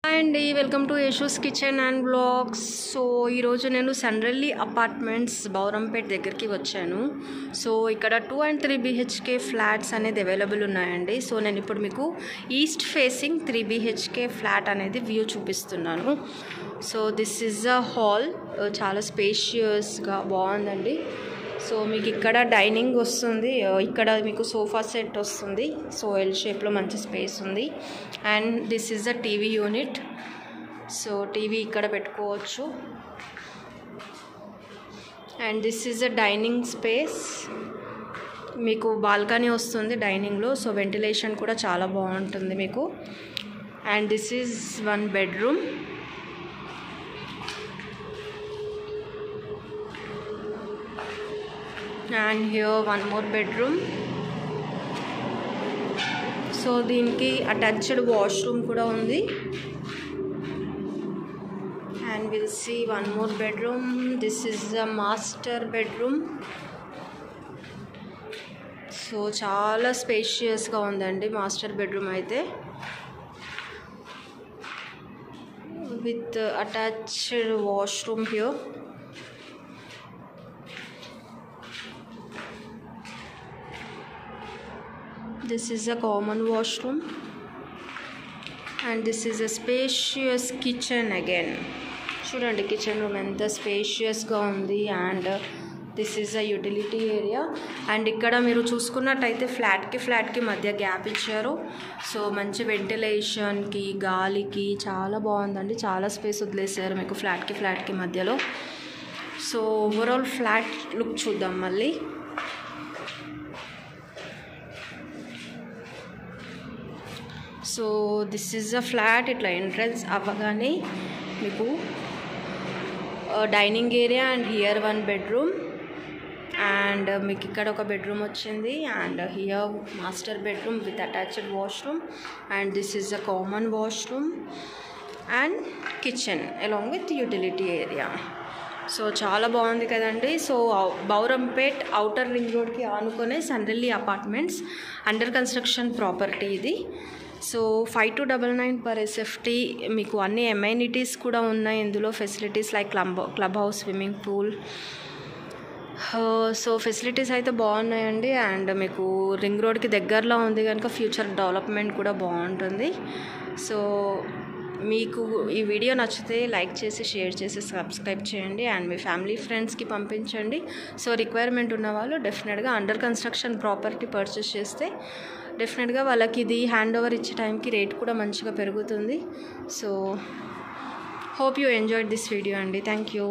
అండి welcome to Yashu's kitchen and blogs. So ఈరోజు నేను సండ్రల్లి అపార్ట్మెంట్స్ బౌరంపేట్ దగ్గరికి వచ్చాను. సో ఇక్కడ 2 and 3 BHK ఫ్లాట్స్ అనేది అవైలబుల్ ఉన్నాయండి. సో నేను ఇప్పుడు మీకు ఈస్ట్ ఫేసింగ్ 3 BHK ఫ్లాట్ అనేది వ్యూ చూపిస్తున్నాను. So this is a hall, చాలా స్పేషియస్గా బాగుందండి. సో మీకు ఇక్కడ డైనింగ్ వస్తుంది, ఇక్కడ మీకు సోఫా సెట్ వస్తుంది. సో ఎల్ షేప్లో మంచి స్పేస్ ఉంది. And this is the TV unit. So TV ఇక్కడ పెట్టుకోవచ్చు. And this is the dining space. మీకు బాల్కనీ వస్తుంది డైనింగ్లో, సో వెంటిలేషన్ కూడా చాలా బాగుంటుంది మీకు. And this is 1 bedroom. And here 1 more bedroom. So దీనికి అటాచ్డ్ వాష్రూమ్ కూడా ఉంది. And will see 1 more bedroom. This is the master bedroom. So చాలా స్పేషియస్గా ఉందండి మాస్టర్ బెడ్రూమ్ అయితే, with attached washroom here. This is a common washroom and this is a spacious kitchen again. చూడండి kitchen room ఎంత స్పేషియస్గా ఉంది. And this is a utility area. And ఇక్కడ మీరు చూసుకున్నట్టయితే ఫ్లాట్కి మధ్య గ్యాప్ ఇచ్చారు. సో మంచి వెంటిలేషన్కి గాలికి చాలా బాగుందండి. చాలా స్పేస్ వదిలేసారు మీకు ఫ్లాట్కి మధ్యలో. సో ఓవరాల్ ఫ్లాట్ లుక్ చూద్దాం మళ్ళీ. So this is a flat. ఇట్లా ఎంట్రన్స్ అవ్వగానే మీకు dining area and here 1 bedroom. And మీకు ఇక్కడ ఒక బెడ్రూమ్ వచ్చింది. And here master bedroom with attached washroom. And this is a common washroom and kitchen along with utility area. So చాలా బాగుంది కదండి. సో బౌరంపేట్ ఔటర్ రింగ్ రోడ్కి ఆనుకునే సండ్రల్లి అపార్ట్మెంట్స్ అండర్ కన్స్ట్రక్షన్ ప్రాపర్టీ ఇది. So 5299 per SFT. మీకు అన్ని amenities కూడా ఉన్నాయి ఇందులో. Facilities like club house, swimming pool. So facilities అయితే బాగున్నాయండి. అండ్ మీకు రింగ్ రోడ్కి దగ్గరలో ఉంది కనుక ఫ్యూచర్ డెవలప్మెంట్ కూడా బాగుంటుంది. సో మీకు ఈ వీడియో నచ్చితే లైక్ చేసి, షేర్ చేసి, సబ్స్క్రైబ్ చేయండి. అండ్ మీ ఫ్యామిలీ ఫ్రెండ్స్కి పంపించండి. సో రిక్వైర్మెంట్ ఉన్న వాళ్ళు డెఫినెట్గా అండర్ కన్స్ట్రక్షన్ ప్రాపర్టీ పర్చేస్ చేస్తే డెఫినెట్గా వాళ్ళకి ఇది హ్యాండ్ ఓవర్ ఇచ్చే టైంకి రేట్ కూడా మంచిగా పెరుగుతుంది. So hope you enjoyed this video అండి. Thank you.